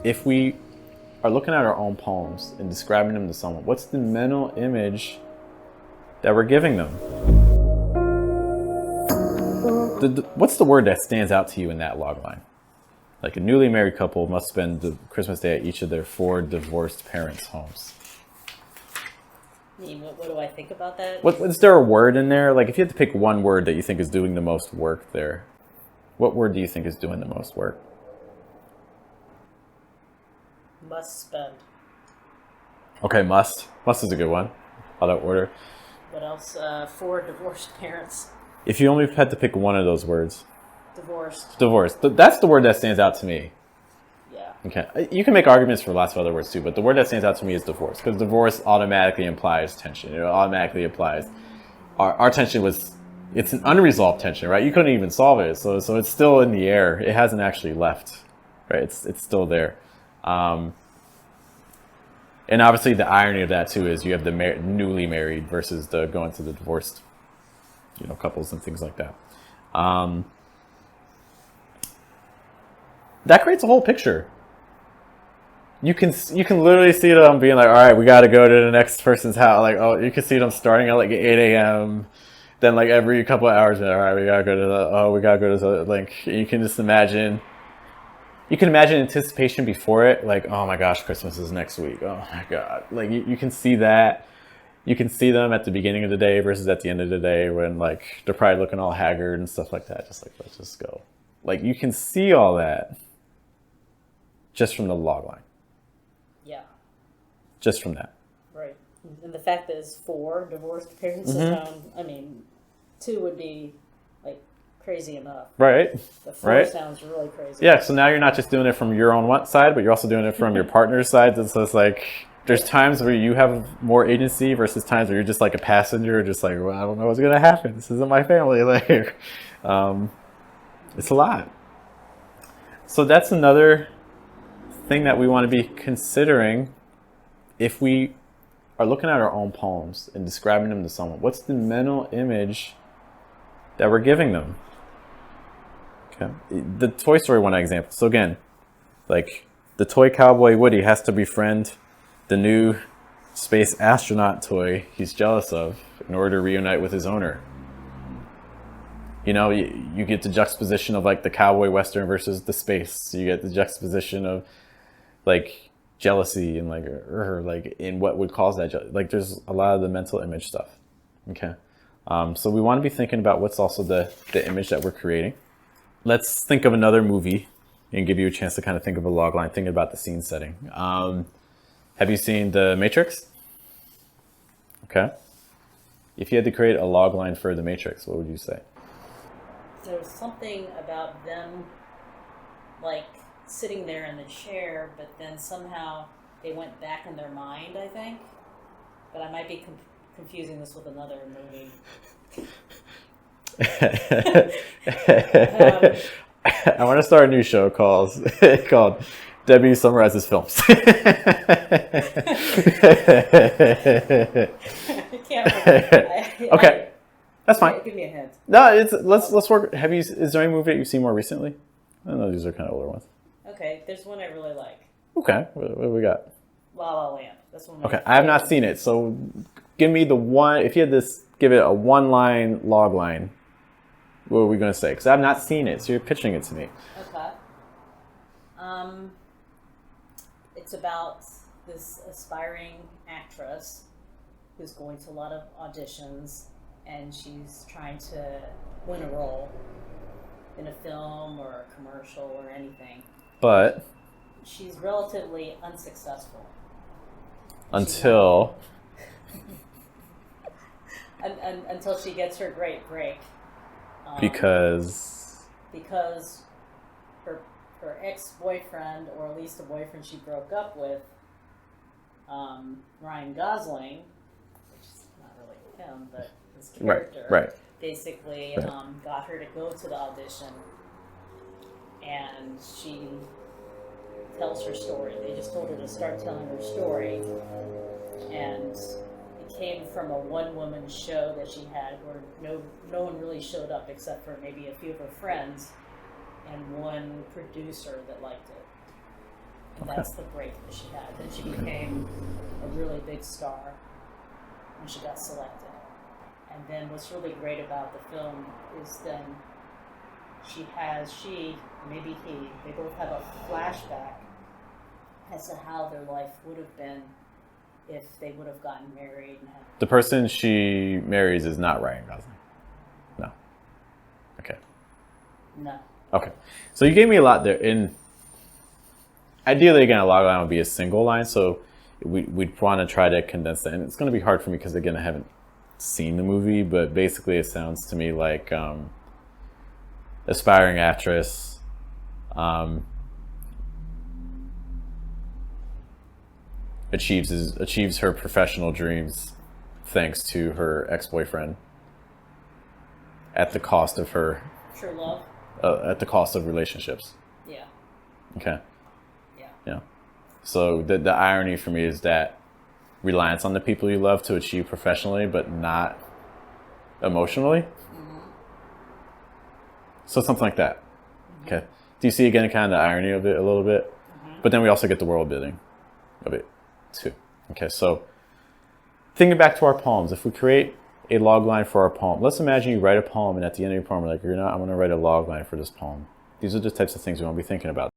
if we are looking at our own poems and describing them to someone, what's the mental image that we're giving them? What's the word that stands out to you in that logline? Like, a newly married couple must spend the Christmas Day at each of their 4 divorced parents' homes. I mean, what do I think about that? Is there a word in there? Like, if you had to pick one word that you think is doing the most work there, what word do you think is doing the most work? Must spend. Okay, must. Must is a good one. Out of order. What else? 4 divorced parents. If you only had to pick one of those words. Divorced. Divorced. That's the word that stands out to me. Yeah. Okay. You can make arguments for lots of other words too, but the word that stands out to me is divorce, because divorce automatically implies tension. It automatically implies our tension it's an unresolved tension, right? You couldn't even solve it, so it's still in the air. It hasn't actually left, right? It's still there. And obviously the irony of that too is you have the newly married versus the going to the divorced, couples and things like that. That creates a whole picture. You can literally see them being like, all right, we got to go to the next person's house. Like, oh, you can see them starting at like 8 a.m. Then like every couple of hours, all right, we got to go to the link. You can just imagine. You can imagine anticipation before it, like, oh my gosh, Christmas is next week. Oh my God. Like you can see that. You can see them at the beginning of the day versus at the end of the day when like they're probably looking all haggard and stuff like that. Just like, let's just go. Like you can see all that just from the log line. Yeah. Just from that. Right. And the fact that it's 4 divorced parents, I mean, 2 would be like crazy enough. Right. The 4 sounds really crazy. Yeah, so now you're not just doing it from your own side, but you're also doing it from your partner's side. So it's like, there's times where you have more agency versus times where you're just like a passenger, just like, well, I don't know what's going to happen. This isn't my family. Like, it's a lot. So that's another thing that we want to be considering if we are looking at our own poems and describing them to someone. What's the mental image that we're giving them? Okay. The Toy Story one example. So again, like the toy cowboy Woody has to befriend the new space astronaut toy he's jealous of in order to reunite with his owner. You get the juxtaposition of like the cowboy western versus the space. You get the juxtaposition of like jealousy and like in what would cause that. Like there's a lot of the mental image stuff. Okay. So we want to be thinking about what's also the image that we're creating. Let's think of another movie and give you a chance to kind of think of a log line, thinking about the scene setting. Have you seen The Matrix? Okay. If you had to create a log line for The Matrix, what would you say? There's something about them like sitting there in the chair, but then somehow they went back in their mind, I think. But I might be confusing this with another movie. I want to start a new show called Debbie Summarizes Films. I can't remember. Okay, that's fine. Give me a hint. No, let's work. Is there any movie that you've seen more recently? I don't know, these are kind of older ones. Okay, there's one I really like. Okay, what do we got? La La Land. That's one. Okay, I have not seen it, so give me the one. If you had this, give it a one-line log line. What are we going to say? Because I've not seen it, so you're pitching it to me. Okay. It's about this aspiring actress who's going to a lot of auditions, and she's trying to win a role in a film or a commercial or anything. But she's relatively unsuccessful. Until until she gets her great break. Because her ex-boyfriend, or at least the boyfriend she broke up with, Ryan Gosling, which is not really him, but his character, right. basically got her to go to the audition, and she tells her story. They just told her to start telling her story, and it came from a one-woman show that she had where no one really showed up except for maybe a few of her friends and one producer that liked it. And Okay. that's the break that she had. Then she became a really big star when she got selected. And then what's really great about the film is then maybe he, they both have a flashback as to how their life would have been if they would have gotten married and had. The person she marries is not Ryan Gosling. No. Okay. No. Okay. So you gave me a lot there. Ideally, again, a log line would be a single line, so we'd want to try to condense that. And it's going to be hard for me because, again, I haven't seen the movie, but basically it sounds to me like aspiring actress, achieves her professional dreams thanks to her ex-boyfriend at the cost of her Sure love? at the cost of relationships. Yeah. Okay. Yeah. Yeah. So the irony for me is that reliance on the people you love to achieve professionally, but not emotionally. So something like that. Okay. Do you see again kind of the irony of it a little bit? But then we also get the world building of it too. Okay. So thinking back to our poems, if we create a log line for our poem, let's imagine you write a poem and at the end of your poem, you're like, I'm going to write a log line for this poem. These are the types of things we want to be thinking about.